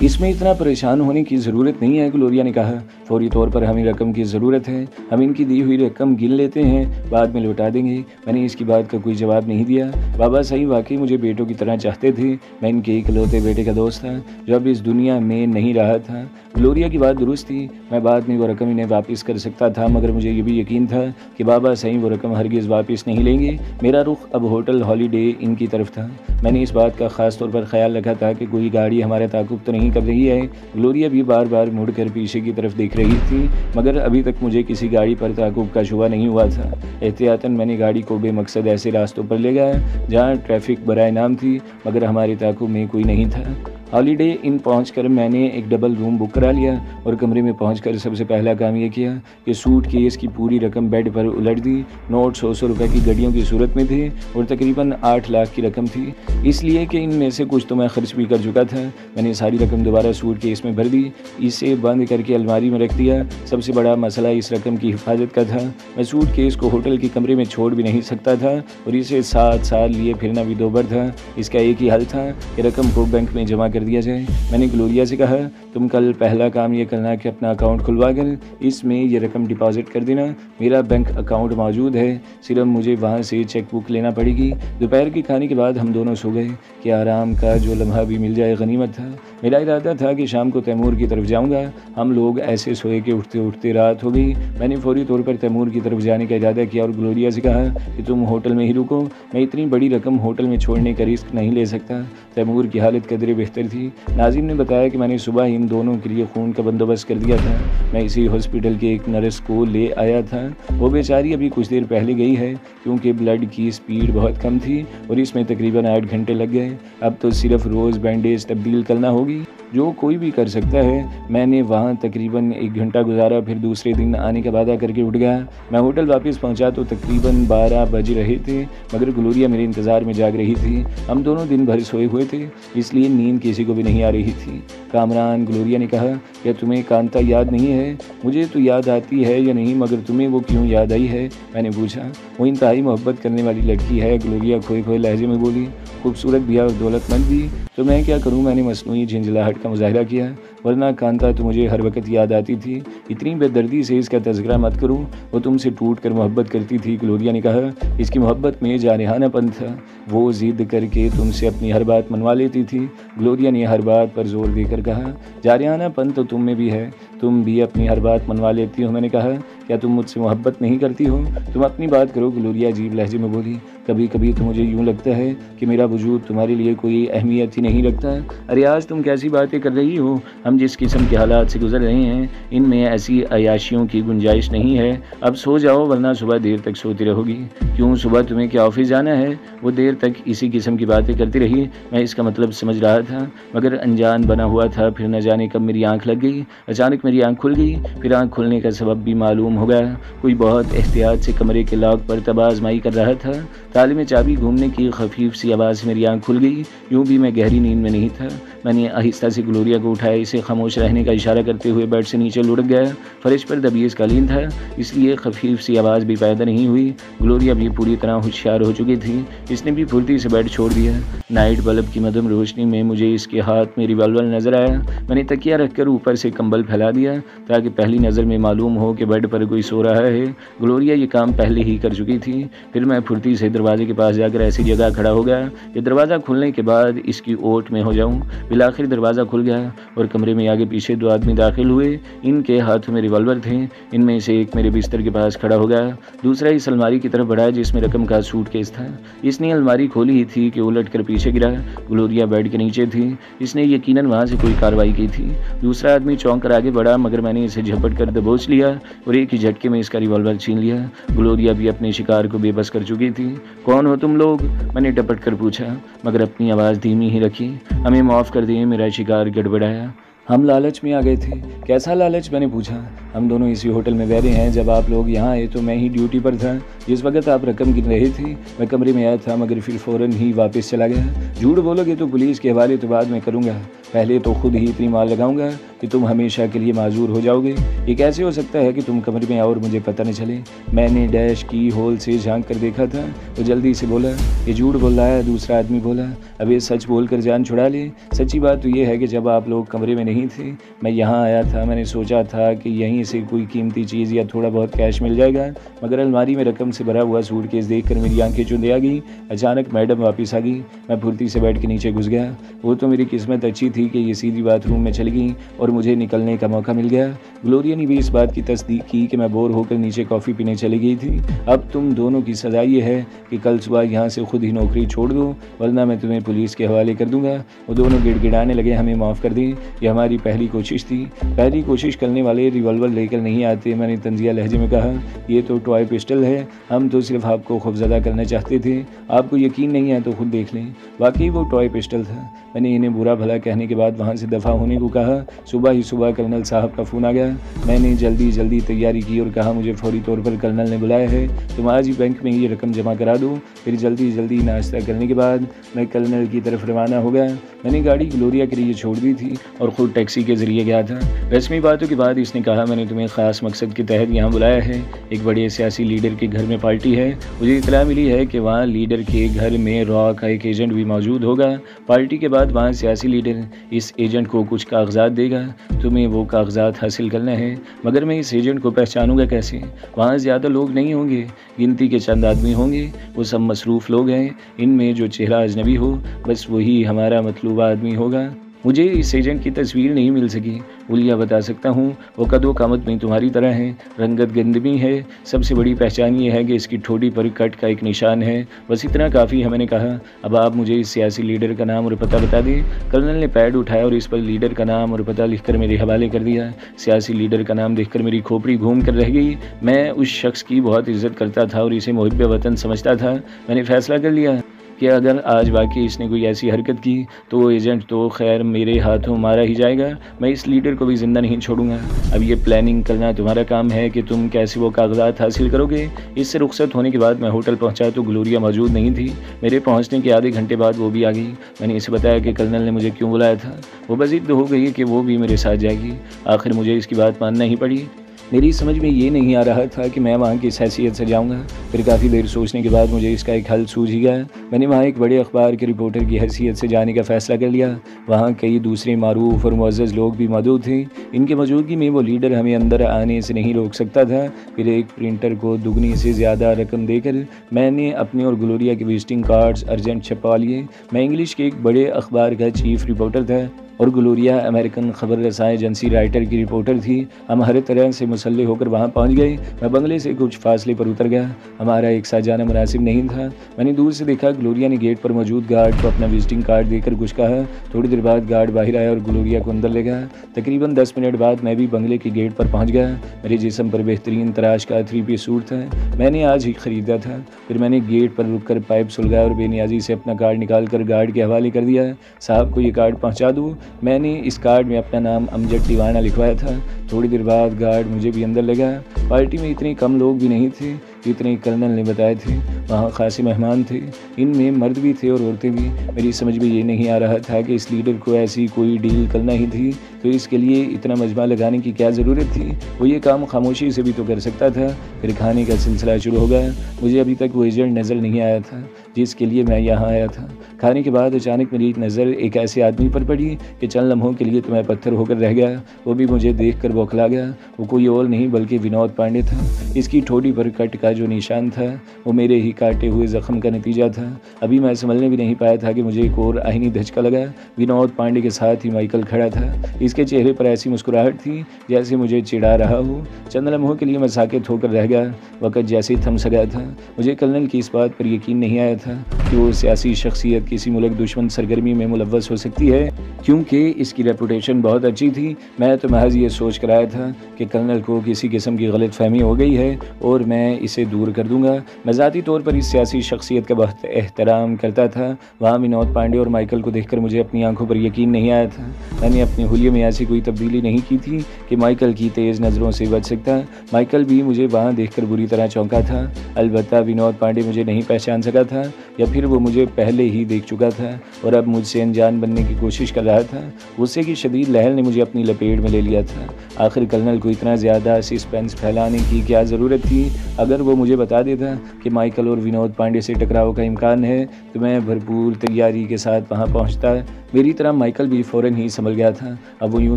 इसमें इतना परेशान होने की ज़रूरत नहीं है, ग्लोरिया ने कहा। फौरी तौर पर हमें रकम की ज़रूरत है। हम इनकी दी हुई रकम गिन लेते हैं, बाद में लौटा देंगे। मैंने इसकी बात का कोई जवाब नहीं दिया। बाबा साईं वाकई मुझे बेटों की तरह चाहते थे। मैं इनके इकलौते बेटे का दोस्त था जो अब इस दुनिया में नहीं रहा था। ग्लोरिया की बात दुरुस्त थी। मैं बाद में वो रकम इन्हें वापस कर सकता था, मगर मुझे ये भी यकीन था कि बाबा साईं वो रकम हरगिज़ वापस नहीं लेंगे। मेरा रुख अब होटल हॉलीडे इनकी की तरफ था। मैंने इस बात का ख़ास तौर पर ख्याल रखा था कि कोई गाड़ी हमारा ताक़ुब तो नहीं कर रही है। ग्लोरिया भी बार बार मुड़कर पीछे की तरफ देख रही थी, मगर अभी तक मुझे किसी गाड़ी पर ताक़ुब का शुबा नहीं हुआ था। एहतियातन मैंने गाड़ी को बेमकसद ऐसे रास्तों पर ले गया जहाँ ट्रैफिक बराए नाम थी, मगर हमारे ताक़ुब में कोई नहीं था। हॉलीडे इन पहुंचकर मैंने एक डबल रूम बुक करा लिया और कमरे में पहुंचकर सबसे पहला काम ये किया कि सूटकेस की पूरी रकम बेड पर उलट दी। नोट 100 रुपए की गड्डियों की सूरत में थे और तकरीबन 8 लाख की रकम थी, इसलिए कि इनमें से कुछ तो मैं खर्च भी कर चुका था। मैंने सारी रकम दोबारा सूटकेस में भर दी, इसे बंद करके अलमारी में रख दिया। सबसे बड़ा मसला इस रकम की हिफाजत का था। मैं सूटकेस को होटल के कमरे में छोड़ भी नहीं सकता था और इसे 7 साल लिए फिरना भी दोबर था। इसका एक ही हल था कि रकम को बैंक में जमा दिया जाए। मैंने ग्लोरिया से कहा, तुम कल पहला काम ये करना कि अपना अकाउंट खुलवा कर इसमें ये रकम डिपॉजिट कर देना। मेरा बैंक अकाउंट मौजूद है, सिर्फ मुझे वहाँ से चेक बुक लेना पड़ेगी। दोपहर के खाने के बाद हम दोनों सो गए कि आराम का जो लम्हा भी मिल जाए गनीमत था। मेरा इरादा था कि शाम को तैमूर की तरफ जाऊँगा। हम लोग ऐसे सोए कि उठते उठते रात हो गई। मैंने फौरी तौर पर तैमूर की तरफ जाने का इरादा किया और ग्लोरिया से कहा कि तुम होटल में ही रुको, मैं इतनी बड़ी रकम होटल में छोड़ने का रिस्क नहीं ले सकता। तैमूर की हालत कदरे बेहतर थी। नाजिम ने बताया कि मैंने सुबह इन दोनों के लिए खून का बंदोबस्त कर दिया था। मैं इसी हॉस्पिटल के एक नर्स को ले आया था। वो बेचारी अभी कुछ देर पहले गई है क्योंकि ब्लड की स्पीड बहुत कम थी और इसमें तकरीबन 8 घंटे लग गए। अब तो सिर्फ रोज़ बैंडेज तब्दील करना होगी, जो कोई भी कर सकता है। मैंने वहाँ तकरीबन 1 घंटा गुजारा, फिर दूसरे दिन आने का वादा करके उठ गया। मैं होटल वापस पहुँचा तो तकरीबन 12 बज रहे थे, मगर ग्लोरिया मेरे इंतज़ार में जाग रही थी। हम दोनों दिन भर सोए हुए थे, इसलिए नींद किसी को भी नहीं आ रही थी। कामरान, ग्लोरिया ने कहा, क्या तुम्हें कांता याद नहीं है? मुझे तो याद आती है या नहीं, मगर तुम्हें वो क्यों याद आई है? मैंने पूछा। वो इंतहाई मोहब्बत करने वाली लड़की है, ग्लोरिया खोए खोए लहजे में बोली। खूबसूरत भी और दौलतमंद भी। तो मैं क्या करूं? मैंने मसनूई झंझलाहट का मुजाहरा किया। वरना कांता तो मुझे हर वक्त याद आती थी। इतनी बेदर्दी से इसका तज़किरा मत करो, वो तुमसे टूट कर मोहब्बत करती थी। ग्लोरिया ने कहा, इसकी मोहब्बत में जानिहानापन था। वो ज़िद करके तुमसे अपनी हर बात मनवा लेती थी। ग्लोरिया ने हर बात पर जोर देकर कहा, जानिहानापन तो तुम में भी है, तुम भी अपनी हर बात मनवा लेती हो। मैंने कहा, क्या तुम मुझसे मोहब्बत नहीं करती हो? तुम अपनी बात करो। ग्लोरिया अजीब लहजे में बोली। कभी कभी तो मुझे यूँ लगता है कि मेरा वजूद तुम्हारे लिए कोई अहमियत ही नहीं रखता। अरे आज तुम कैसी बातें कर रही हो? हम जिस किस्म के हालात से गुजर रहे हैं, इनमें ऐसी अयाशियों की गुंजाइश नहीं है। अब सो जाओ, वरना सुबह देर तक सोती रहोगी। क्यों, सुबह तुम्हें क्या ऑफिस जाना है? वो देर तक इसी किस्म की बातें करती रही। मैं इसका मतलब समझ रहा था, मगर अनजान बना हुआ था। फिर न जाने कब मेरी आँख लग गई। अचानक मेरी आँख खुल गई। फिर आँख खुलने का सबब भी मालूम हो गया। कोई बहुत एहतियात से कमरे के लॉक पर तबाज़माई कर रहा था। ताले में चाबी घूमने की खफीफ सी आवाज़ से मेरी आँख खुल गई। यूँ भी मैं गहरी नींद में नहीं था। मैंने आहिस्ता से ग्लोरिया को उठाया। इसे खामोश रहने का इशारा करते हुए बेड से नीचे लुढ़क गया। फर्श पर दबीज़ कालीन था, इसलिए खफीफ सी आवाज़ भी पैदा नहीं हुई। ग्लोरिया भी पूरी तरह होशियार हो चुकी थी। इसने भी फुर्ती से बेड छोड़ दिया। नाइट बल्ब की मध्यम रोशनी में मुझे इसके हाथ में रिवॉल्वर नजर आया। मैंने तकिया रखकर ऊपर से कंबल फैला दिया ताकि पहली नज़र में मालूम हो कि बेड पर कोई सो रहा है। ग्लोरिया ये काम पहले ही कर चुकी थी। फिर मैं फुर्ती से दरवाजे के पास जाकर ऐसी जगह खड़ा हो गया कि दरवाज़ा खुलने के बाद इसकी ओट में हो जाऊं। बिलाखिर दरवाज़ा खुल गया और कमरे में आगे पीछे 2 आदमी दाखिल हुए। इनके हाथों में रिवॉल्वर थे। इनमें से एक मेरे बिस्तर के पास खड़ा हो गया, दूसरा इस अलमारी की तरफ बढ़ा जिसमें रकम का सूटकेस था। इसने अलमारी खोली ही थी कि उलट कर पीछे गिरा। ग्लोरिया बेड के नीचे थी। इसने यकीनन वहाँ से कोई कार्रवाई की थी। दूसरा आदमी चौंक कर आगे बढ़ा, मगर मैंने इसे झपट कर दबोच लिया और एक ही झटके में इसका रिवॉल्वर छीन लिया। ग्लोरिया भी अपने शिकार को बेबस कर चुकी थी। कौन हो तुम लोग? मैंने टपट कर पूछा, मगर अपनी आवाज़ धीमी ही रखी। हमें माफ़ कर दिए, मेरा शिकार गड़बड़ाया। हम लालच में आ गए थे। कैसा लालच? मैंने पूछा। हम दोनों इसी होटल में बैठे हैं। जब आप लोग यहाँ आए तो मैं ही ड्यूटी पर था। जिस वक्त आप रकम गिन रहे थे मैं कमरे में आया था, मगर फिर फ़ौरन ही वापस चला गया। झूठ बोलोगे तो पुलिस के हवाले तो बाद में करूँगा, पहले तो खुद ही इतनी मार लगाऊंगा कि तुम हमेशा के लिए माजूर हो जाओगे। ये कैसे हो सकता है कि तुम कमरे में आओ और मुझे पता न चले? मैंने डैश की होल से झांक कर देखा था तो जल्दी से बोला, ये झूठ बोल रहा है। दूसरा आदमी बोला, अब ये सच बोलकर जान छुड़ा ले। सच्ची बात तो ये है कि जब आप लोग कमरे में नहीं थे मैं यहाँ आया था। मैंने सोचा था कि यहीं से कोई कीमती चीज़ या थोड़ा बहुत कैश मिल जाएगा, मगर अलमारी में रकम से भरा हुआ सूटकेस देखकर मेरी आंखें चुंधे आ गई। अचानक मैडम वापस आ गई। मैं फुर्ती से बैठ के नीचे घुस गया। वो तो मेरी किस्मत अच्छी थी कि ये सीधी बाथरूम में चली गई और मुझे निकलने का मौका मिल गया। ग्लोरिया ने भी इस बात की तस्दीक की कि मैं बोर होकर नीचे कॉफ़ी पीने चली गई थी। अब तुम दोनों की सज़ा ये है कि कल सुबह यहाँ से खुद ही नौकरी छोड़ दो, वरना मैं तुम्हें पुलिस के हवाले कर दूंगा। वो दोनों गिड़गिड़ाने लगे, हमें माफ़ कर दें, ये हमारी पहली कोशिश थी। पहली कोशिश करने वाले रिवॉल्वर लेकर नहीं आते। मैंने तंजिया लहजे में कहा, ये तो टॉय पिस्टल है, हम तो सिर्फ आपको खौफजदा करना चाहते थे। आपको यकीन नहीं है तो खुद देख लें। वाकई वो टॉय पिस्टल था। मैंने इन्हें बुरा भला कहने के बाद वहाँ से दफ़ा होने को कहा। सुबह ही सुबह कर्नल साहब का फ़ोन आ गया। मैंने जल्दी तैयारी की और कहा, मुझे फौरी तौर पर कर्नल ने बुलाया है, तुम आज ही बैंक में ये रकम जमा करा दो। फिर जल्दी नाश्ता करने के बाद मैं कर्नल की तरफ रवाना हो गया। मैंने गाड़ी ग्लोरिया के लिए छोड़ दी थी और ख़ुद टैक्सी के ज़रिए गया था। रस्मी बातों के बाद इसने कहा, मैंने तुम्हें ख़ास मकसद के तहत यहाँ बुलाया है। एक बड़े सियासी लीडर के घर में पार्टी है। मुझे इत्तला मिली है कि वहाँ लीडर के घर में रॉ का एक एजेंट भी मौजूद होगा। पार्टी के बाद वहाँ सियासी लीडर इस एजेंट को कुछ कागजात देगा। तुम्हें वो कागजात हासिल करना है, मगर मैं इस एजेंट को पहचानूंगा कैसे? वहाँ ज़्यादा लोग नहीं होंगे, गिनती के चंद आदमी होंगे। वो सब मसरूफ़ लोग हैं। इनमें जो चेहरा अजनबी हो बस वही हमारा मतलूबा आदमी होगा। मुझे इस एजेंट की तस्वीर नहीं मिल सकी। उलिया बता सकता हूँ, वो कदो कामत में तुम्हारी तरह है, रंगत गंदमी है। सबसे बड़ी पहचान ये है कि इसकी ठोड़ी पर कट का एक निशान है। बस इतना काफ़ी है। मैंने कहा, अब आप मुझे इस सियासी लीडर का नाम और पता बता दें। कर्नल ने पैड उठाया और इस पर लीडर का नाम और पता लिखकर मेरे हवाले कर दिया। सियासी लीडर का नाम देखकर मेरी खोपड़ी घूम कर रह गई। मैं उस शख्स की बहुत इज्जत करता था और इसे मुहिब वतन समझता था। मैंने फैसला कर लिया कि अगर आज वाकई इसने कोई ऐसी हरकत की तो वो एजेंट तो खैर मेरे हाथों मारा ही जाएगा। मैं इस लीडर को भी ज़िंदा नहीं छोड़ूंगा। अब ये प्लानिंग करना तुम्हारा काम है कि तुम कैसे वो कागजात हासिल करोगे। इससे रुखसत होने के बाद मैं होटल पहुंचा तो ग्लोरिया मौजूद नहीं थी। मेरे पहुंचने के आधे घंटे बाद वो भी आ गई। मैंने इसे बताया कि कर्नल ने मुझे क्यों बुलाया था। वो बज़िद हो गई कि वो भी मेरे साथ जाएगी। आखिर मुझे इसकी बात मानना ही पड़ी। मेरी समझ में ये नहीं आ रहा था कि मैं वहाँ किस हैसियत से जाऊँगा। फिर काफ़ी देर सोचने के बाद मुझे इसका एक हल सूझ ही गया। मैंने वहाँ एक बड़े अखबार के रिपोर्टर की हैसियत से जाने का फ़ैसला कर लिया। वहाँ कई दूसरे मारूफ और मुअज़्ज़ज़ लोग भी मौजूद थे। इनकी मौजूदगी में वो लीडर हमें अंदर आने से नहीं रोक सकता था। फिर एक प्रिंटर को दुगनी से ज़्यादा रकम देकर मैंने अपने और ग्लोरिया के विजिटिंग कार्ड्स अर्जेंट छपवा लिए। मैं इंग्लिश के एक बड़े अखबार का चीफ रिपोर्टर था और ग्लोरिया अमेरिकन खबर रसां एजेंसी राइटर की रिपोर्टर थी। हम हर तरह से मुसल्ले होकर वहाँ पहुँच गए। मैं बंगले से कुछ फासले पर उतर गया। हमारा एक साथ जाना मुनासिब नहीं था। मैंने दूर से देखा ग्लोरिया ने गेट पर मौजूद गार्ड को अपना विजिटिंग कार्ड देकर कुछ कहा। थोड़ी देर बाद गार्ड बाहर आया और ग्लोरिया को अंदर ले गया। तकरीबन 10 मिनट बाद मैं भी बंगले के गेट पर पहुँच गया। मेरे जिस्म पर बेहतरीन तराश का 3 पीस सूट था। मैंने आज ही ख़रीदा था। फिर मैंने गेट पर रुक कर पाइप सुलगाया और बेनियाजी से अपना कार्ड निकाल कर गार्ड के हवाले कर दिया। साहब को ये कार्ड पहुँचा दूँ। मैंने इस कार्ड में अपना नाम अमजद दीवाना लिखवाया था। थोड़ी देर बाद गार्ड मुझे भी अंदर लगा। पार्टी में इतने कम लोग भी नहीं थे जितने कर्नल ने बताए थे। वहाँ खासे मेहमान थे। इनमें मर्द भी थे और औरतें भी। मेरी समझ में ये नहीं आ रहा था कि इस लीडर को ऐसी कोई डील करना ही थी तो इसके लिए इतना मजमा लगाने की क्या ज़रूरत थी। वो ये काम खामोशी से भी तो कर सकता था। फिर खाने का सिलसिला शुरू हो गया। मुझे अभी तक वो एजेंट नज़र नहीं आया था जिसके लिए मैं यहाँ आया था। खाने के बाद अचानक मेरी नज़र एक ऐसे आदमी पर पड़ी कि चंद लम्हों के लिए तो मैं पत्थर होकर रह गया। वो भी मुझे देखकर बौखला गया। वो कोई और नहीं बल्कि विनोद पांडे था। इसकी ठोड़ी पर कट का जो निशान था वो मेरे ही काटे हुए ज़ख्म का नतीजा था। अभी मैं संभलने भी नहीं पाया था कि मुझे एक और आहिनी धचका लगा। विनोद पांडे के साथ ही माइकल खड़ा था। इसके चेहरे पर ऐसी मुस्कुराहट थी जैसे मुझे चिढ़ा रहा हो। चंद लम्हों के लिए मैं साकित होकर रह गया। वक़्त जैसे थम सा गया था। मुझे कर्नल की इस बात पर यकीन नहीं आया था कि वो सियासी शख्सियत किसी मुल्क दुश्मन सरगर्मी में मुलव्वस हो सकती है। क्योंकि इसकी रेपुटेशन बहुत अच्छी थी। मैं तो महज ये सोच कर आया था कि कर्नल को किसी किस्म की गलतफहमी हो गई है और मैं इसे दूर कर दूंगा। मैं ज़ाती तौर पर इस सियासी शख्सियत का बहुत एहतराम करता था। वहाँ विनोद पांडे और माइकल को देखकर मुझे अपनी आंखों पर यकीन नहीं आया था। मैंने अपने हुलिये में ऐसी कोई तब्दीली नहीं की थी कि माइकल की तेज़ नज़रों से बच सकता। माइकल भी मुझे वहाँ देखकर बुरी तरह चौंका था। अलबत्ता विनोद पांडे मुझे नहीं पहचान सका था, या फिर वो मुझे पहले ही देख चुका था और अब मुझसे अनजान बनने की कोशिश कर रहा था। गुस्से की शदीद लहर ने मुझे अपनी लपेट में ले लिया था। आखिर कर्नल को इतना ज़्यादा सस्पेंस फैलाने की क्या ज़रूरत थी? अगर वो मुझे बता देता कि माइकल और विनोद पांडे से टकराव का इम्कान है तो मैं भरपूर तैयारी के साथ वहाँ पहुँचता। मेरी तरह माइकल भी फ़ौरन ही संभल गया था। अब वो यूँ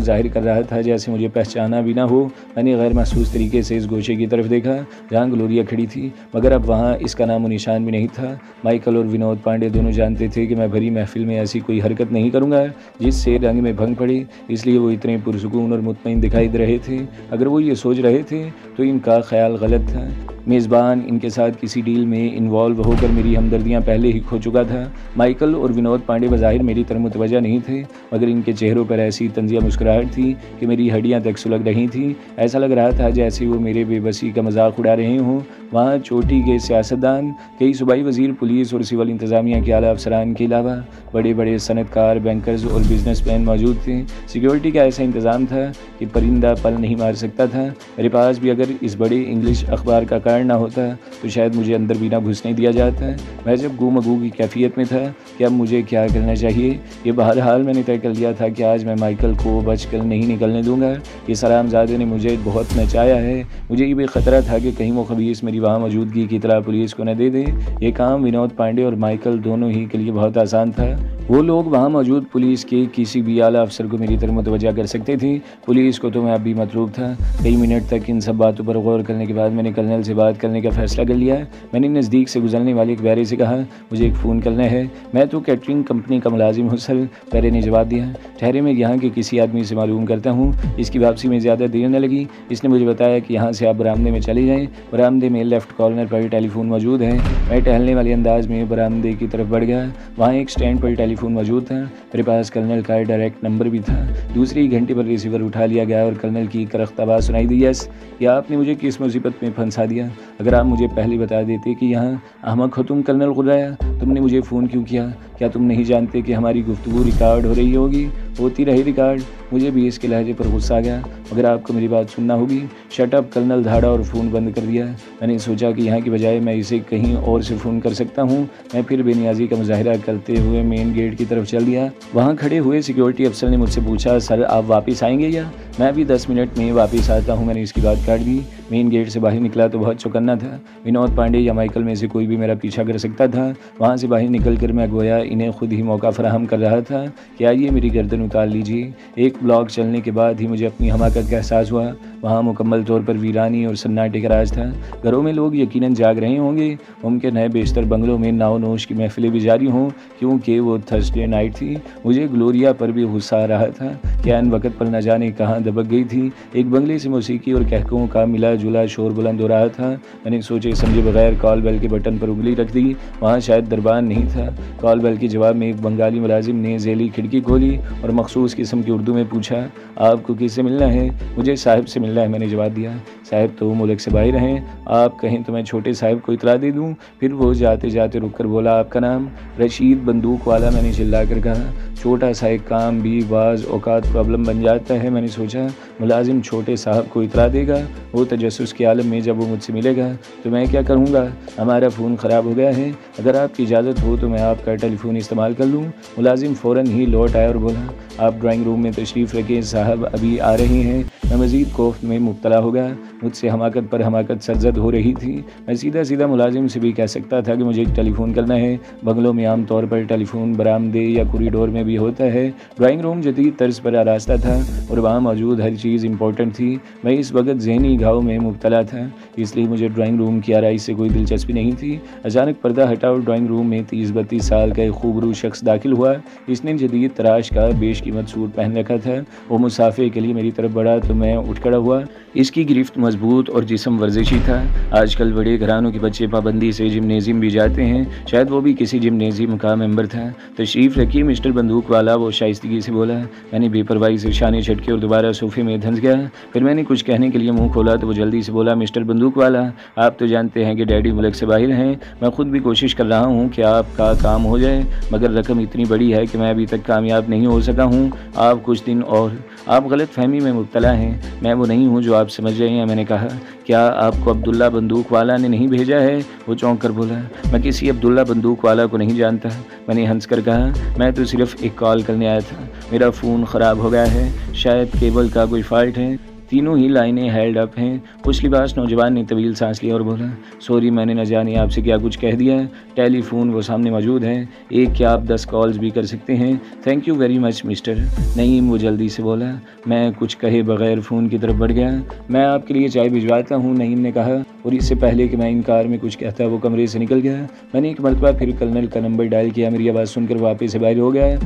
जाहिर कर रहा था जैसे मुझे पहचाना भी ना हो। मैंने गैर महसूस तरीके से इस गोशे की तरफ देखा जहाँ ग्लोरिया खड़ी थी, मगर अब वहाँ इसका नामो निशान भी नहीं था। माइकल और विनोद पांडे दोनों जानते थे कि मैं भरी महफिल में ऐसी कोई हरकत नहीं करूँगा जिससे रंग में भंग पड़े, इसलिए वो इतने पुरसुकून और मुतमईन दिखाई दे रहे थे। अगर वो ये सोच रहे थे तो इनका ख्याल गलत था। मेज़बान इनके साथ किसी डील में इन्वॉल्व होकर मेरी हमदर्दियाँ पहले ही खो चुका था। माइकल और विनोद पांडे बज़ाहिर मेरी तरफ मुतवज्जा नहीं थे, मगर इनके चेहरों पर ऐसी तंजिया मुस्कुराहट थी कि मेरी हड्डियाँ तक सुलग रही थीं। ऐसा लग रहा था जैसे वो मेरे बेबसी का मजाक उड़ा रहे हों। वहाँ चोटी के सियासतदान, कई सूबाई वज़ीर, पुलिस और सिविल इंतज़ामिया के आला अफसरान के अलावा बड़े बड़े सनतकार, बैंकर्स और बिजनेसमैन मौजूद थे। सिक्योरिटी का ऐसा इंतज़ाम था कि परिंदा पल नहीं मार सकता था। मेरे पास भी अगर इस बड़े इंग्लिश अखबार का ना होता तो शायद मुझे अंदर भी ना घुसने दिया जाता। मैं जब गुमगू की कैफियत में था कि अब मुझे क्या करना चाहिए। ये बहरहाल मैंने तय कर लिया था कि आज मैं माइकल को बचकर नहीं निकलने दूंगा। ये सलामज़ादे ने मुझे बहुत नचाया है। मुझे ये भी ख़तरा था कि कहीं वो खबीस मेरी वहाँ मौजूदगी की इतला पुलिस को न दे दे। ये काम विनोद पांडे और माइकल दोनों ही के लिए बहुत आसान था। वो लोग वहाँ मौजूद पुलिस के किसी भी आला अफसर को मेरी तरफ मुतवज्जा कर सकते थे। पुलिस को तो मैं अब भी मतलूब था। कई मिनट तक इन सब बातों पर गौर करने के बाद मैंने कर्नल से बात करने का फ़ैसला कर लिया। मैंने नज़दीक से गुजरने वाले एक बैरे से कहा, मुझे एक फ़ोन करना है। मैं तो कैटरिंग कंपनी का मुलाजिम हूँ सर। बैरे ने जवाब दिया, ठहरे मैं यहाँ के किसी आदमी से मालूम करता हूँ। इसकी वापसी में ज़्यादा देर न लगी। इसने मुझे बताया कि यहाँ से आप बरामदे में चले जाएँ। बरामदे में लेफ़्ट कॉर्नर पर टेलीफोन मौजूद है। मैं टहलने वाले अंदाज में बरामदे की तरफ बढ़ गया। वहाँ एक स्टैंड पर टेलीफोन मौजूद था। मेरे पास कर्नल का डायरेक्ट नंबर भी था। दूसरी घंटे पर रिसीवर उठा लिया गया और कर्नल की करख्त आवाज़ सुनाई दी, यस, या आपने मुझे किस मुसीबत में फंसा दिया? अगर आप मुझे पहले बता देते कि यहाँ अहमक हो तुम कर्नल खुर्राया, तुमने मुझे फ़ोन क्यों किया? क्या तुम नहीं जानते कि हमारी गुफ्तगू रिकॉर्ड हो रही होगी? होती रही रिकॉर्ड। मुझे भी इसके लहजे पर गुस्सा आ गया, मगर आपको मेरी बात सुनना होगी। शट अप कर्नल धाड़ा और फ़ोन बंद कर दिया। मैंने सोचा कि यहाँ की बजाय मैं इसे कहीं और से फ़ोन कर सकता हूँ। मैं फिर बेनियाजी का मुजाहिरा करते हुए मेन गेट की तरफ चल दिया। वहाँ खड़े हुए सिक्योरिटी अफसर ने मुझसे पूछा, सर आप वापस आएंगे या? मैं भी 10 मिनट में वापस आता हूँ। मैंने इसकी बात काट दी। मेन गेट से बाहर निकला तो बहुत चौकन्ना था। विनोद पांडे या माइकल में से कोई भी मेरा पीछा कर सकता था। वहाँ से बाहर निकलकर मैं गोया इन्हें खुद ही मौका फराहम कर रहा था कि आइए मेरी गर्दन उतार लीजिए। एक ब्लॉक चलने के बाद ही मुझे अपनी हमाकत का एहसास हुआ। वहाँ मुकम्मल तौर पर वीरानी और सन्नाटे का राज था। घरों में लोग यकीनन जाग रहे होंगे। मुमकिन है बेशतर बंगलों में नाव नोश की महफिलें भी जारी हों, क्योंकि वो थर्सडे नाइट थी। मुझे ग्लोरिया पर भी गुस्सा आ रहा था कि ऐन वक़्त पर न जाने कहाँ दबक गई थी। एक बंगले से मौसीकी और कहकों का मिला जुला शोर बुलंद हो रहा था। मैंने सोचे समझे बगैर कॉल बेल के बटन पर उंगली रख दी। वहाँ शायद दरबान नहीं था। कॉल बेल के जवाब में एक बंगाली मुलाजिम ने झेली खिड़की खोली और मखसूस किस्म की उर्दू में पूछा, आपको किससे मिलना है? मुझे साहब से मिलना है, मैंने जवाब दिया। साहब तो मुल्क से बाहर हैं। आप कहें तो मैं छोटे साहब को इतला दे दूं। फिर वो जाते जाते रुक कर बोला, आपका नाम? रशीद बंदूक वाला, मैंने चिल्ला कर कहा। छोटा सा एक काम भी बाज़ औकात प्रॉब्लम बन जाता है। मैंने सोचा मुलाजिम छोटे साहब को इतला देगा, वो तजस्सुस के आलम में जब वो मुझसे मिलेगा तो मैं क्या करूँगा? हमारा फ़ोन ख़राब हो गया है। अगर आपकी इजाज़त हो तो मैं आपका टेलीफोन इस्तेमाल कर लूँ। मुलाजिम फ़ौरन ही लौट आया और बोला, आप ड्राइंग रूम में तशरीफ़ रखें, साहब अभी आ रहे हैं। मैं मज़ीद खौफ में मुब्तला हो गया। मुझसे हमाकत पर हमाकत सरजद हो रही थी। मैं सीधा सीधा मुलाजिम से भी कह सकता था कि मुझे एक टेलीफोन करना है। बंगलों में आम तौर पर टेलीफोन बरामदे या कॉरिडोर में भी होता है। ड्राइंग रूम जदीद तर्ज पर आरास्ता था और वहाँ मौजूद हर चीज़ इंपॉर्टेंट थी। मैं इस वक्त जहनी घाव में मुब्तला था, इसलिए मुझे ड्राइंग रूम की आराइश से कोई दिलचस्पी नहीं थी। अचानक पर्दा हटा और ड्राइंग रूम में 30-32 साल का एक खूबरू शख्स दाखिल हुआ। इसने जदीद तराश का बेशकीमत सूट पहन रखा था। वो मुसाफे के लिए मेरी तरफ बढ़ा तो मैं उठ खड़ा हुआ। इसकी गिरफ्त मजबूत और जिस्म वर्जिशी था। आजकल बड़े घरानों के बच्चे पाबंदी से जिमनेजियम भी जाते हैं, शायद वो भी किसी जिमनेजियम का मेंबर था। तशरीफ़ रखिए मिस्टर बंदूक वाला, वो शाइस्तगी से बोला। मैंने बेपरवाही से शाने छटके और दोबारा सोफे में धंस गया। फिर मैंने कुछ कहने के लिए मुंह खोला तो वो जल्दी से बोला, मिस्टर बंदूक वाला, आप तो जानते हैं कि डैडी मुल्क से बाहर हैं। मैं खुद भी कोशिश कर रहा हूँ कि आपका काम हो जाए, मगर रकम इतनी बड़ी है कि मैं अभी तक कामयाब नहीं हो सका हूँ। आप कुछ दिन और, आप गलत फहमी में मुब्तला हैं, मैं वो नहीं हूँ जो आप समझ रहे हैं। मैंने कहा, क्या आपको अब्दुल्ला बंदूक वाला ने नहीं भेजा है? वो चौंक कर बोला, मैं किसी अब्दुल्ला बंदूक वाला को नहीं जानता। मैंने हंस कर कहा, मैं तो सिर्फ एक कॉल करने आया था, मेरा फ़ोन ख़राब हो गया है, शायद केबल का कोई फॉल्ट है। तीनों ही लाइनें हेल्ड अप हैं। कुछ लिबास नौजवान ने तवील सांस लिया और बोला, सॉरी, मैंने न जाने आपसे क्या कुछ कह दिया। टेलीफोन वो सामने मौजूद है, एक क्या आप 10 कॉल्स भी कर सकते हैं। Thank you very much mister Naeem, वो जल्दी से बोला। मैं कुछ कहे बगैर फ़ोन की तरफ बढ़ गया। मैं आपके लिए चाय भिजवाता हूँ, नईम ने कहा, और इससे पहले कि मैं इनकार में कुछ कहता वो कमरे से निकल गया। मैंने एक मरतबा फिर कर्नल का नंबर डायल किया। मेरी आवाज़ सुनकर वापस से बाहर हो गया।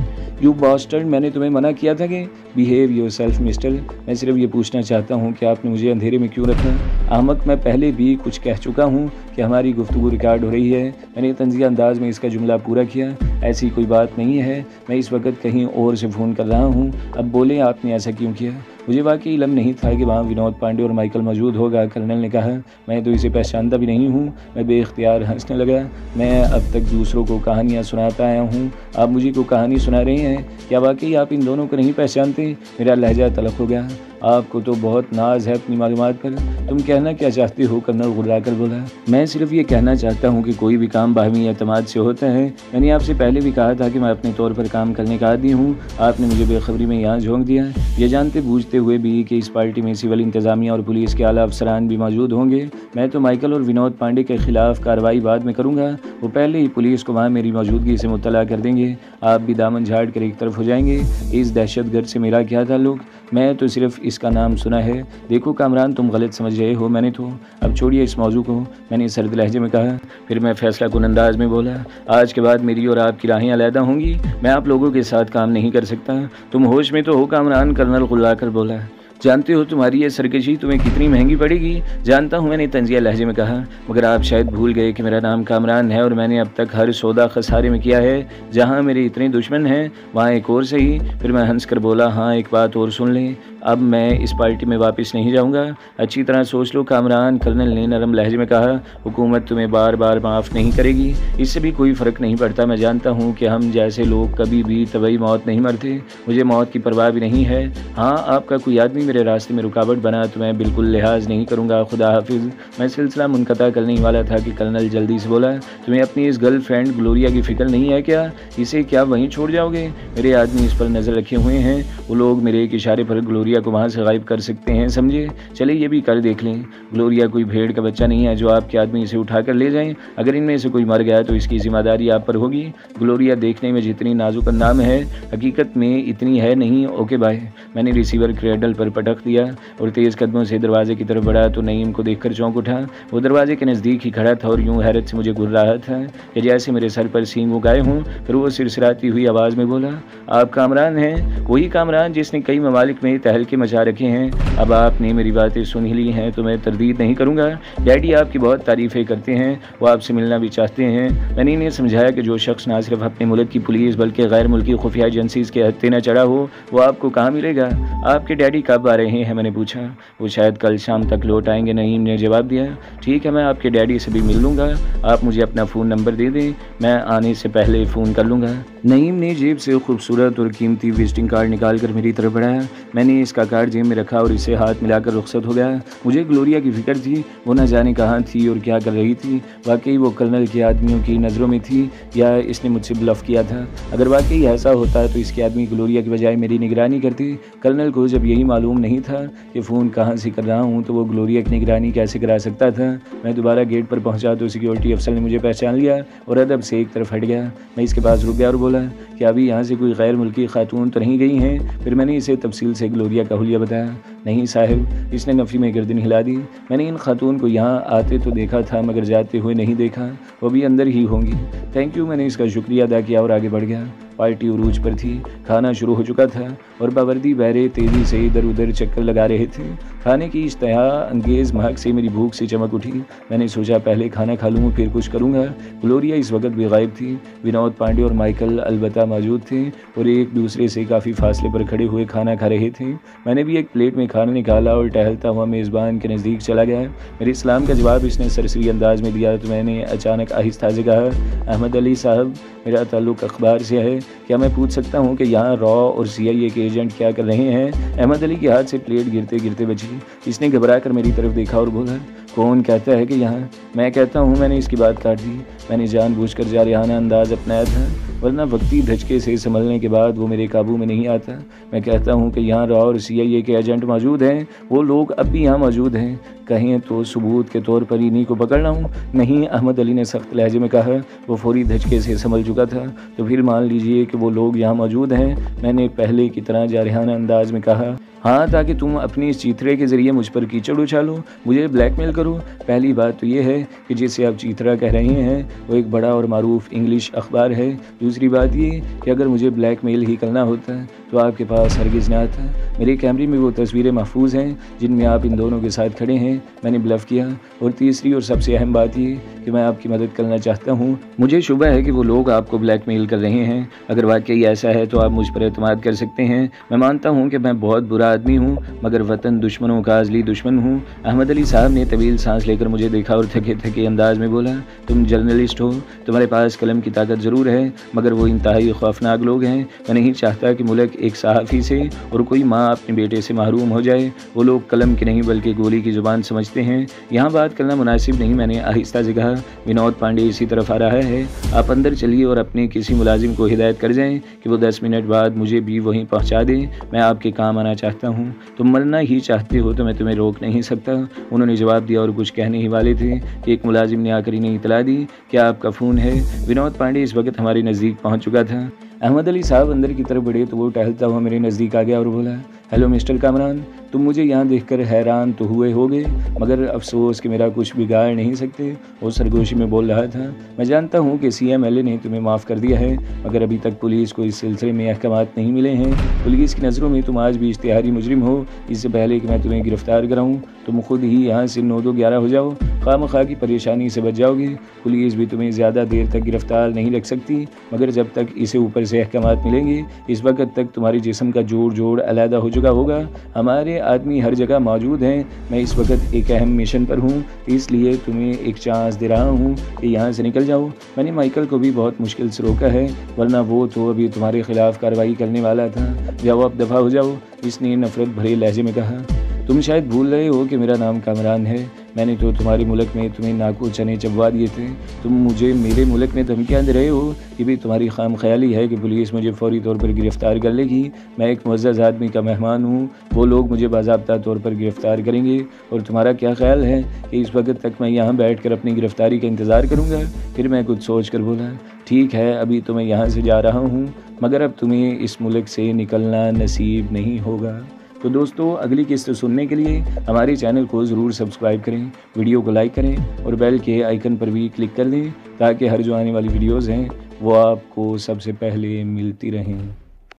यू बॉस्टर्ड, मैंने तुम्हें मना किया था कि बिहेव योर सेल्फ मिस्टर। मैं सिर्फ ये पूछना चाहता हूँ कि आपने मुझे अंधेरे में क्यों रखा? अहमक, मैं पहले भी कुछ कह चुका हूँ कि हमारी गुफ्तगू रिकॉर्ड हो रही है। मैंने तंज़िया अंदाज में इसका जुमला पूरा किया। ऐसी कोई बात नहीं है, मैं इस वक्त कहीं और से फ़ोन कर रहा हूँ। अब बोले, आपने ऐसा क्यों किया? मुझे वाकई इल्म नहीं था कि वहाँ विनोद पांडे और माइकल मौजूद होगा। कर्नल ने कहा, मैं तो इसे पहचानता भी नहीं हूँ। मैं बेख्तियार हंसने लगा। मैं अब तक दूसरों को कहानियाँ सुनाता आया हूँ, आप मुझे को कहानी सुना रहे हैं? क्या वाकई आप इन दोनों को नहीं पहचानते? मेरा लहजा तलख हो गया। आपको तो बहुत नाज है अपनी मालूमात पर। तुम कहना क्या चाहते हो? कर्नल गुर्राकर बोला। मैं सिर्फ ये कहना चाहता हूँ कि कोई भी काम बाहमी एतमाद से होता है। मैंने आपसे पहले भी कहा था कि मैं अपने तौर पर काम करने का आदी हूँ। आपने मुझे बेखबरी में यहाँ झोंक दिया, ये जानते बूझते हुए भी कि इस पार्टी में सिविल इंतजामिया और पुलिस के आला अफसरान भी मौजूद होंगे। मैं तो माइकल और विनोद पांडे के खिलाफ कार्रवाई बाद में करूँगा। वो पहले ही पुलिस को वहाँ मेरी मौजूदगी से मुत्तला कर देंगे। आप भी दामन झाड़ कर एक तरफ हो जाएंगे। इस दहशतगर्द से मेरा क्या ताल्लुक? मैं तो सिर्फ इसका नाम सुना है। देखो कामरान, तुम गलत समझ रहे हो, मैंने तो। अब छोड़िए इस मौजू को, मैंने सर्द लहजे में कहा। फिर मैं फैसला कुन अंदाज में बोला, आज के बाद मेरी और आपकी राहें अलहदा होंगी। मैं आप लोगों के साथ काम नहीं कर सकता। तुम होश में तो हो कामरान? कर्नल गुर्राकर बोला। जानते हो तुम्हारी ये सरकशी तुम्हें कितनी महंगी पड़ेगी? जानता हूँ, मैंने तंजिया लहजे में कहा, मगर आप शायद भूल गए कि मेरा नाम कामरान है और मैंने अब तक हर सौदा खसारे में किया है। जहाँ मेरे इतने दुश्मन हैं वहाँ एक और सही। फिर मैं हंस कर बोला, हाँ एक बात और सुन लें, अब मैं इस पार्टी में वापस नहीं जाऊँगा। अच्छी तरह सोच लो कामरान, कर्नल ने नरम लहजे में कहा। हुकूमत तुम्हें बार बार माफ़ नहीं करेगी, इससे भी कोई फ़र्क नहीं पड़ता। मैं जानता हूँ कि हम जैसे लोग कभी भी तबई मौत नहीं मरते। मुझे मौत की परवाह भी नहीं है। हाँ, आपका कोई आदमी मेरे रास्ते में रुकावट बना तो मैं बिल्कुल लिहाज नहीं करूँगा। खुदा हाफिज़। मैं सिलसिला मुनक़ता करने ही वाला था कि कर्नल जल्दी से बोला, तुम्हें अपनी इस गर्लफ्रेंड ग्लोरिया की फ़िक्र नहीं है क्या? इसे क्या वहीं छोड़ जाओगे? मेरे आदमी इस पर नज़र रखे हुए हैं। वो लोग मेरे एक इशारे पर ग्लोरिया को वहाँ से गायब कर सकते हैं, समझे? चलिए ये भी कर देख लें। ग्लोरिया कोई भेड़ का बच्चा नहीं है जो आपके आदमी इसे उठा कर ले जाएं। अगर इनमें से कोई मर गया तो इसकी जिम्मेदारी आप पर होगी। ग्लोरिया देखने में जितनी नाजुक अंदाम है, हकीकत में इतनी है नहीं। Okay bye. मैंने रिसीवर क्रेडल पर पटक दिया और तेज़ कदमों से दरवाजे की तरफ बढ़ा तो नईम को देखकर चौंक उठा। वो दरवाजे के नज़दीक ही खड़ा था और यूं हैरत से मुझे घूर रहा था कि जैसे मेरे सर पर सींग उगाए हों। फिर वो सिरसिराती हुई आवाज़ में बोला, आप कामरान हैं? वही कामरान जिसने कई ममालिक में तहलके मचा रखे हैं। अब आपने मेरी बातें सुन ही ली हैं तो मैं तरदीद नहीं करूँगा। डैडी आपकी बहुत तारीफ़ें करते हैं, वो आपसे मिलना भी चाहते हैं। मैंने इन्हें समझाया कि जो शख्स ना सिर्फ अपने मुल्क की पुलिस बल्कि गैर मुल्की खुफिया एजेंसीज़ के हत्थे न चढ़ा हो वो आपको कहाँ मिलेगा। आपके डैडी कब आ रहे हैं? मैंने पूछा। वो शायद कल शाम तक लौट आएंगे, नईम ने जवाब दिया। ठीक है, मैं आपके डैडी से भी मिल लूँगा। आप मुझे अपना फ़ोन नंबर दे दें, मैं आने से पहले फ़ोन कर लूँगा। नईम ने जेब से खूबसूरत और कीमती विजिटिंग कार्ड निकाल कर मेरी तरफ बढ़ाया। मैंने इसका कार्ड जेब में रखा और इसे हाथ मिलाकर रुखसत हो गया। मुझे ग्लोरिया की फिक्र थी, वो न जाने कहाँ थी और क्या कर रही थी। वाकई वो कर्नल के आदमियों की नज़रों में थी या इसने मुझसे ब्लफ किया था? अगर वाकई ऐसा होता तो इसके आदमी ग्लोरिया की बजाय मेरी निगरानी करती। कर्नल को जब यही मालूम नहीं था कि फ़ोन कहाँ से कर रहा हूँ तो वो ग्लोरिया की निगरानी कैसे करा सकता था? मैं दोबारा गेट पर पहुँचा तो सिक्योरिटी अफसर ने मुझे पहचान लिया और अदब से एक तरफ हट गया। मैं इसके पास रुक गया और बोला, कि अभी यहाँ से कोई गैर मुल्की खातून तो नहीं गई हैं? फिर मैंने इसे तफसील से ग्लोरिया का हुलिया बताया। नहीं साहब, इसने नफ़ी में गर्दन हिला दी। मैंने इन खातून को यहाँ आते तो देखा था मगर जाते हुए नहीं देखा, वो भी अंदर ही होंगी। Thank you. मैंने इसका शुक्रिया अदा किया और आगे बढ़ गया। पार्टी उरूज पर थी। खाना शुरू हो चुका था और बावर्दी बहरे तेज़ी से इधर उधर चक्कर लगा रहे थे। खाने की इश्तहा अंगेज़ महक से मेरी भूख से चमक उठी। मैंने सोचा पहले खाना खा लूँ फिर कुछ करूँगा। ग्लोरिया इस वक्त भी गायब थी। विनोद पांडे और माइकल अलबत्ता मौजूद थे और एक दूसरे से काफ़ी फासले पर खड़े हुए खाना खा रहे थे। मैंने भी एक प्लेट में खाना निकाला और टहलता हुआ मेज़बान के नज़दीक चला गया। मेरे सलाम का जवाब इसने सरसरी अंदाज में दिया तो मैंने अचानक आहिस्ता से कहा, अहमद अली साहब, मेरा ताल्लुक़ अखबार से है, क्या मैं पूछ सकता हूँ कि यहाँ रॉ और CIA के एजेंट क्या कर रहे हैं? अहमद अली के हाथ से प्लेट गिरते गिरते बची। इसने घबरा कर मेरी तरफ देखा और बोला, कौन कहता है कि यहाँ? मैं कहता हूँ। मैंने इसकी बात काट दी। मैंने जानबूझकर जारिहाना अंदाज अपनाया था, वरना वक्ती धचके से संभलने के बाद वो मेरे काबू में नहीं आता। मैं कहता हूँ कि यहाँ रॉ और CIA के एजेंट मौजूद हैं। वो लोग अब भी यहाँ मौजूद हैं। कहें तो सबूत के तौर पर इन्हीं को पकड़ना हूँ। नहीं, अहमद अली ने सख्त लहजे में कहा। वो फौरी धचके से संभल चुका था। तो फिर मान लीजिए कि वो लोग यहाँ मौजूद हैं। मैंने पहले की तरह जारिहाना अंदाज में कहा, हाँ, ताकि तुम अपनी इस चीथरे के ज़रिए मुझ पर कीचड़ उछालो, मुझे ब्लैकमेल करो। पहली बात तो ये है कि जिसे आप चीथरा कह रहे हैं वो एक बड़ा और मारूफ इंग्लिश अखबार है। दूसरी बात ये कि अगर मुझे ब्लैकमेल ही करना होता तो आपके पास हरगिज़ ना आता। मेरे कैमरे में वो तस्वीरें महफूज हैं जिनमें आप इन दोनों के साथ खड़े हैं। मैंने ब्लफ किया। और तीसरी और सबसे अहम बात ये कि मैं आपकी मदद करना चाहता हूँ। मुझे शुबा है कि वो लोग आपको ब्लैकमेल कर रहे हैं। अगर वाकई ऐसा है तो आप मुझ पर एतमाद कर सकते हैं। मैं मानता हूँ कि मैं बहुत बुरा आदमी हूँ, मगर वतन दुश्मनों का असली दुश्मन हूँ। अहमद अली साहब ने तवील सांस लेकर मुझे देखा और थके थके अंदाज में बोला, तुम जर्नलिस्ट हो, तुम्हारे पास कलम की ताकत ज़रूर है, मगर वो इंतहाई खौफनाक लोग हैं। मैं नहीं चाहता कि मुल्क एक सहाफ़ी से और कोई माँ अपने बेटे से महरूम हो जाए। वो लोग कलम की नहीं बल्कि गोली की ज़ुबान समझते हैं। यहाँ बात करना मुनासिब नहीं। मैंने आहिस्ता से कहा, विनोद पांडे इसी तरफ आ रहा है, आप अंदर चलिए और अपने किसी मुलाजिम को हिदायत कर जाएं कि वो 10 मिनट बाद मुझे भी वहीं पहुँचा दें। मैं आपके काम आना चाहता हूँ। तुम मरना ही चाहते हो तो मैं तुम्हें रोक नहीं सकता। उन्होंने जवाब दिया और कुछ कहने ही वाले थे कि एक मुलाजिम ने आकर इन्हें इतला दी, क्या आपका फ़ोन है? विनोद पांडे इस वक्त हमारे नज़दीक पहुँच चुका था। अहमद अली साहब अंदर की तरफ बढ़े तो वो टहलता हुआ मेरे नज़दीक आ गया और बोला, हेलो मिस्टर कामरान, तुम मुझे यहाँ देखकर हैरान तो हुए होगे, मगर अफसोस कि मेरा कुछ बिगाड़ नहीं सकते। वो सरगोशी में बोल रहा था, मैं जानता हूँ कि CMLA ने तुम्हें माफ़ कर दिया है, मगर अभी तक पुलिस को इस सिलसिले में अहकामात नहीं मिले हैं। पुलिस की नज़रों में तुम आज भी इश्तिहारी मुजरिम हो। इससे पहले कि मैं तुम्हें गिरफ्तार कराऊँ तुम खुद ही यहाँ से 9-2-11 हो जाओ, खामखा की परेशानी से बच जाओगे। पुलिस भी तुम्हें ज़्यादा देर तक गिरफ्तार नहीं रख सकती, मगर जब तक इसे ऊपर से अहकामात मिलेंगे इस वक्त तक तुम्हारे जिस्म का जोड़ अलहदा हो चुका होगा। हमारे आदमी हर जगह मौजूद हैं। मैं इस वक्त एक अहम मिशन पर हूँ, इसलिए तुम्हें एक चांस दे रहा हूँ कि यहाँ से निकल जाओ। मैंने माइकल को भी बहुत मुश्किल से रोका है, वरना वो तो अभी तुम्हारे खिलाफ कार्रवाई करने वाला था। जाओ अब दफ़ा हो जाओ, इसने नफरत भरे लहजे में कहा। तुम शायद भूल रहे हो कि मेरा नाम कामरान है। मैंने तो तुम्हारे मुल्क में तुम्हें नाकू चने चबवा दिए थे। तुम मुझे मेरे मुल्क में धमकियाँ दे रहे हो। ये भी तुम्हारी खाम ख्याली है कि पुलिस मुझे फौरी तौर पर गिरफ़्तार कर लेगी। मैं एक मुअज़्ज़ज़ आदमी का मेहमान हूँ, वो लोग मुझे बाज़ाब्ता तौर पर गिरफ़्तार करेंगे। और तुम्हारा क्या ख्याल है कि इस वक्त तक मैं यहाँ बैठ कर अपनी गिरफ़्तारी का इंतज़ार करूँगा? फिर मैं कुछ सोच कर बोला, ठीक है, अभी तो मैं यहाँ से जा रहा हूँ, मगर अब तुम्हें इस मुल्क से निकलना नसीब नहीं होगा। तो दोस्तों, अगली किस्त सुनने के लिए हमारे चैनल को ज़रूर सब्सक्राइब करें, वीडियो को लाइक करें और बेल के आइकन पर भी क्लिक कर दें ताकि हर जो आने वाली वीडियोज़ हैं वो आपको सबसे पहले मिलती रहें।